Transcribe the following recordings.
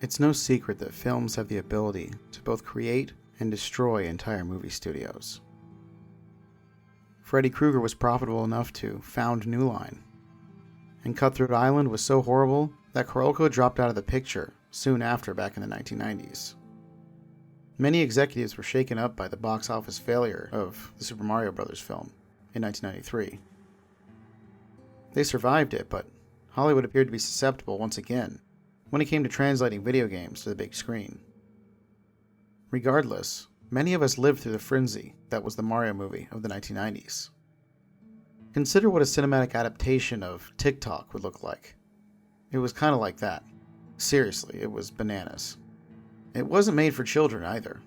It's no secret that films have the ability to both create and destroy entire movie studios. Freddy Krueger was profitable enough to found New Line, and Cutthroat Island was so horrible that Carolco dropped out of the picture soon after back in the 1990s. Many executives were shaken up by the box office failure of the Super Mario Bros. Film in 1993. They survived it, but Hollywood appeared to be susceptible once again when it came to translating video games to the big screen. Regardless, many of us lived through the frenzy that was the Mario movie of the 1990s. Consider what a cinematic adaptation of TikTok would look like. It was kind of like that. Seriously, it was bananas. It wasn't made for children either.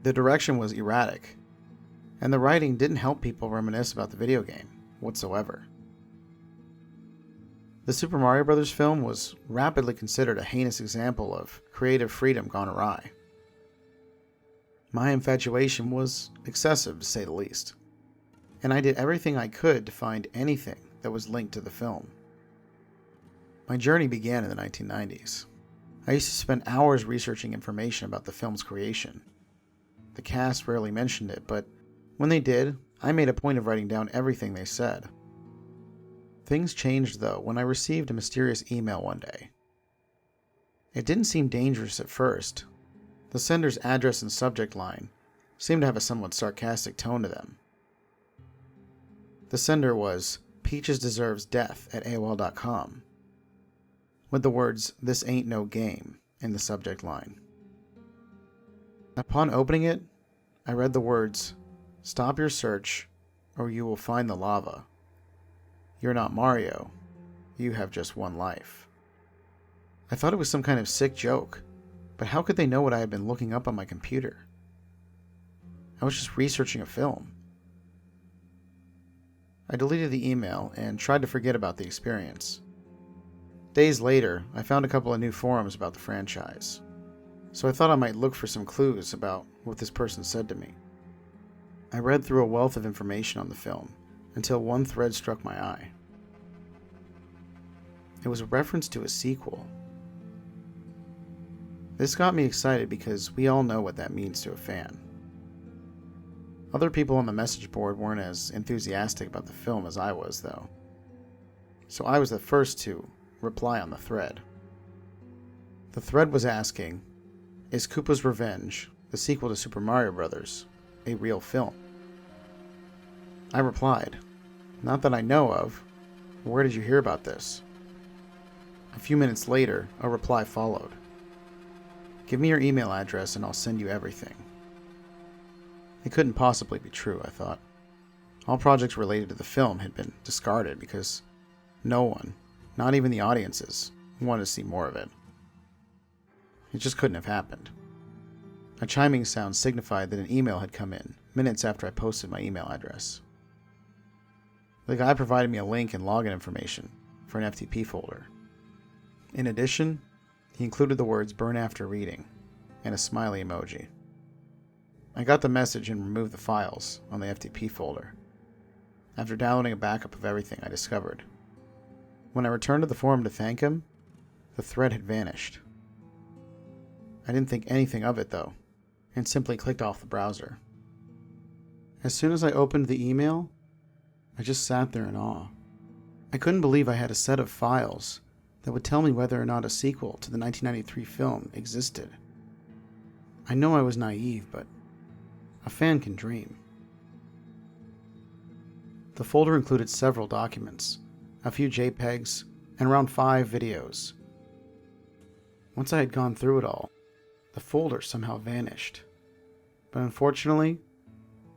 The direction was erratic, and the writing didn't help people reminisce about the video game whatsoever. The Super Mario Bros. Film was rapidly considered a heinous example of creative freedom gone awry. My infatuation was excessive, to say the least, and I did everything I could to find anything that was linked to the film. My journey began in the 1990s. I used to spend hours researching information about the film's creation. The cast rarely mentioned it, but when they did, I made a point of writing down everything they said. Things changed, though, when I received a mysterious email one day. It didn't seem dangerous at first. The sender's address and subject line seemed to have a somewhat sarcastic tone to them. The sender was Peaches Deserves Death at AOL.com, with the words, "This ain't no game," in the subject line. Upon opening it, I read the words, "Stop your search, or you will find the lava. You're not Mario. You have just one life." I thought it was some kind of sick joke, but how could they know what I had been looking up on my computer? I was just researching a film. I deleted the email and tried to forget about the experience. Days later, I found a couple of new forums about the franchise, so I thought I might look for some clues about what this person said to me. I read through a wealth of information on the film until one thread struck my eye. It was a reference to a sequel. This got me excited because we all know what that means to a fan. Other people on the message board weren't as enthusiastic about the film as I was, though, so I was the first to reply on the thread. The thread was asking, "Is Koopa's Revenge, the sequel to Super Mario Bros., a real film?" I replied, "Not that I know of. Where did you hear about this?" A few minutes later, a reply followed. "Give me your email address and I'll send you everything." It couldn't possibly be true, I thought. All projects related to the film had been discarded because no one, not even the audiences, wanted to see more of it. It just couldn't have happened. A chiming sound signified that an email had come in minutes after I posted my email address. The guy provided me a link and login information for an FTP folder. In addition, he included the words "burn after reading" and a smiley emoji. I got the message and removed the files on the FTP folder, after downloading a backup of everything I discovered. When I returned to the forum to thank him, the thread had vanished. I didn't think anything of it, though, and simply clicked off the browser. As soon as I opened the email, I just sat there in awe. I couldn't believe I had a set of files that would tell me whether or not a sequel to the 1993 film existed. I know I was naive, but a fan can dream. The folder included several documents, a few JPEGs, and around 5 videos. Once I had gone through it all, the folder somehow vanished. But unfortunately,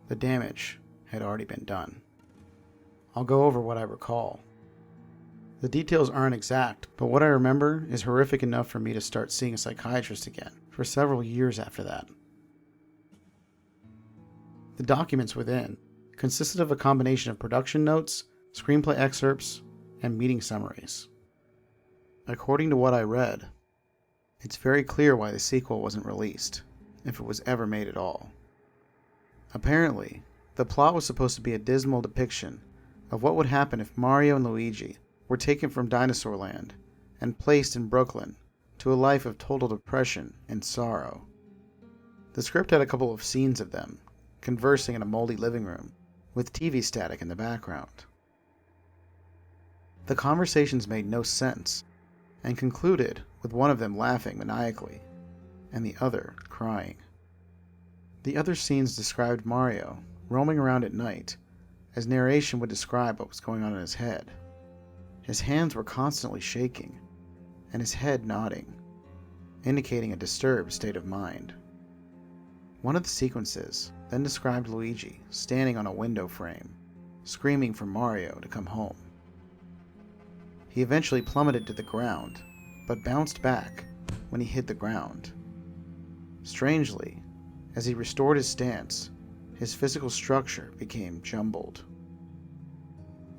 the damage had already been done. I'll go over what I recall. The details aren't exact, but what I remember is horrific enough for me to start seeing a psychiatrist again for several years after that. The documents within consisted of a combination of production notes, screenplay excerpts, and meeting summaries. According to what I read, it's very clear why the sequel wasn't released, if it was ever made at all. Apparently, the plot was supposed to be a dismal depiction of what would happen if Mario and Luigi were taken from Dinosaur Land and placed in Brooklyn to a life of total depression and sorrow. The script had a couple of scenes of them conversing in a moldy living room with TV static in the background. The conversations made no sense and concluded with one of them laughing maniacally and the other crying. The other scenes described Mario roaming around at night as narration would describe what was going on in his head. His hands were constantly shaking and his head nodding, indicating a disturbed state of mind. One of the sequences then described Luigi standing on a window frame, screaming for Mario to come home. He eventually plummeted to the ground, but bounced back when he hit the ground. Strangely, as he restored his stance, his physical structure became jumbled.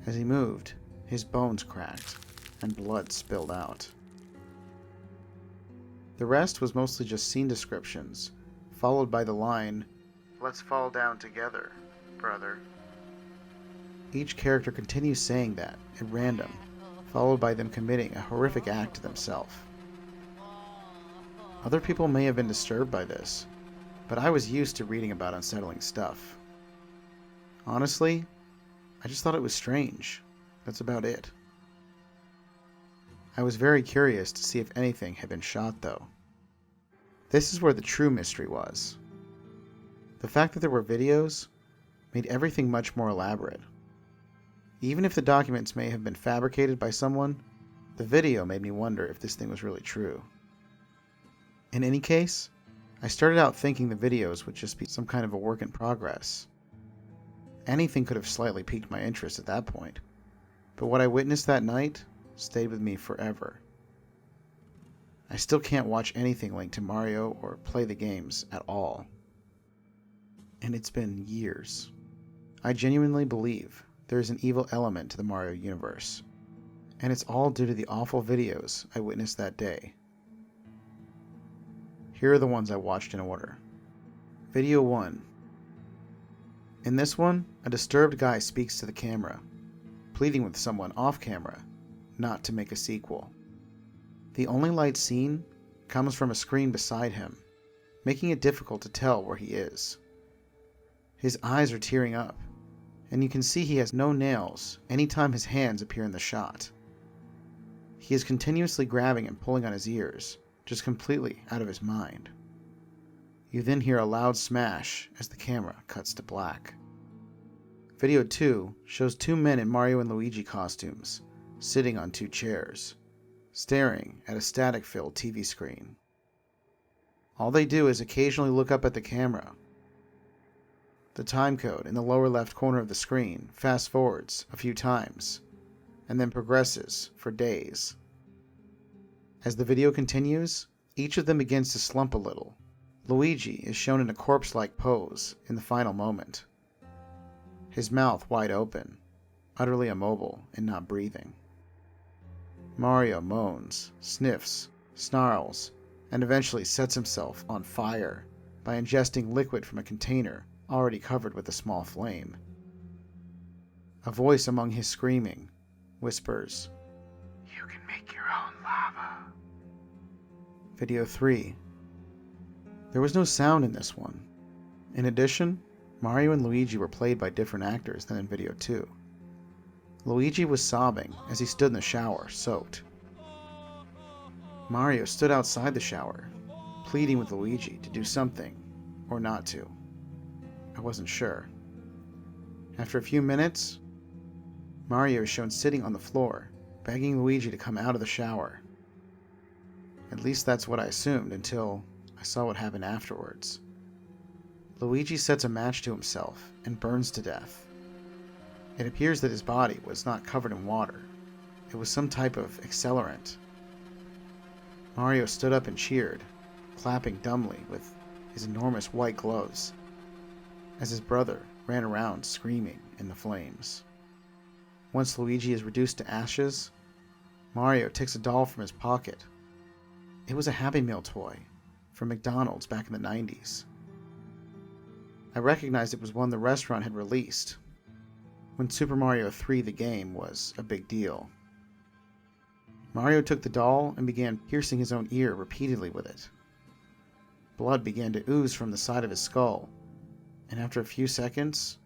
As he moved, his bones cracked and blood spilled out. The rest was mostly just scene descriptions, followed by the line, "Let's fall down together, brother." Each character continues saying that at random, followed by them committing a horrific act to themselves. Other people may have been disturbed by this, but I was used to reading about unsettling stuff. Honestly, I just thought it was strange. That's about it. I was very curious to see if anything had been shot, though. This is where the true mystery was. The fact that there were videos made everything much more elaborate. Even if the documents may have been fabricated by someone, the video made me wonder if this thing was really true. In any case, I started out thinking the videos would just be some kind of a work in progress. Anything could have slightly piqued my interest at that point, but what I witnessed that night stayed with me forever. I still can't watch anything linked to Mario or play the games at all. And it's been years. I genuinely believe there is an evil element to the Mario universe, and it's all due to the awful videos I witnessed that day. Here are the ones I watched in order. Video 1. In this one, a disturbed guy speaks to the camera, pleading with someone off camera not to make a sequel. The only light seen comes from a screen beside him, making it difficult to tell where he is. His eyes are tearing up, and you can see he has no nails anytime his hands appear in the shot. He is continuously grabbing and pulling on his ears, just completely out of his mind. You then hear a loud smash as the camera cuts to black. Video 2 shows two men in Mario and Luigi costumes, sitting on two chairs, staring at a static-filled TV screen. All they do is occasionally look up at the camera. The timecode in the lower left corner of the screen fast forwards a few times, and then progresses for days. As the video continues, each of them begins to slump a little. Luigi is shown in a corpse-like pose in the final moment, his mouth wide open, utterly immobile and not breathing. Mario moans, sniffs, snarls, and eventually sets himself on fire by ingesting liquid from a container already covered with a small flame. A voice among his screaming whispers, "You can make your own lava." Video 3. There was no sound in this one. In addition, Mario and Luigi were played by different actors than in video 2. Luigi was sobbing as he stood in the shower, soaked. Mario stood outside the shower, pleading with Luigi to do something, or not to. I wasn't sure. After a few minutes, Mario is shown sitting on the floor, begging Luigi to come out of the shower. At least that's what I assumed until I saw what happened afterwards. Luigi sets a match to himself and burns to death. It appears that his body was not covered in water. It was some type of accelerant. Mario stood up and cheered, clapping dumbly with his enormous white gloves, as his brother ran around screaming in the flames. Once Luigi is reduced to ashes, Mario takes a doll from his pocket. It was a Happy Meal toy from McDonald's back in the 90s. I recognized it was one the restaurant had released when Super Mario 3 the game was a big deal. Mario took the doll and began piercing his own ear repeatedly with it. Blood began to ooze from the side of his skull, and after a few seconds,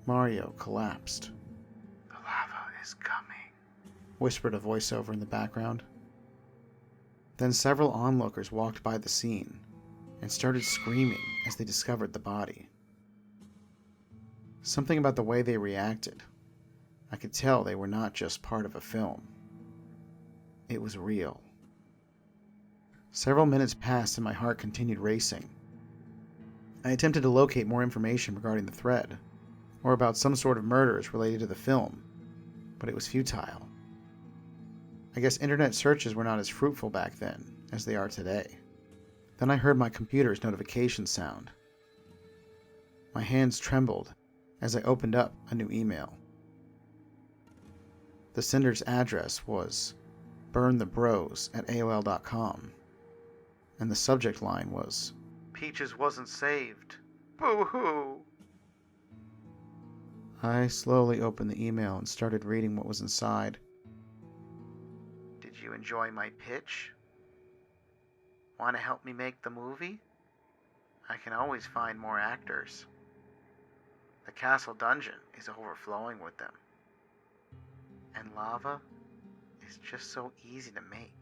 Mario collapsed. "The lava is coming," whispered a voiceover in the background. Then several onlookers walked by the scene and started screaming as they discovered the body. Something about the way they reacted. I could tell they were not just part of a film. It was real. Several minutes passed and my heart continued racing. I attempted to locate more information regarding the thread, or about some sort of murders related to the film, but it was futile. I guess internet searches were not as fruitful back then as they are today. Then I heard my computer's notification sound. My hands trembled as I opened up a new email. The sender's address was burnthebros@aol.com, and the subject line was, "Peaches wasn't saved. Boo-hoo." I slowly opened the email and started reading what was inside. "Did you enjoy my pitch? Want to help me make the movie? I can always find more actors. The castle dungeon is overflowing with them. And lava is just so easy to make.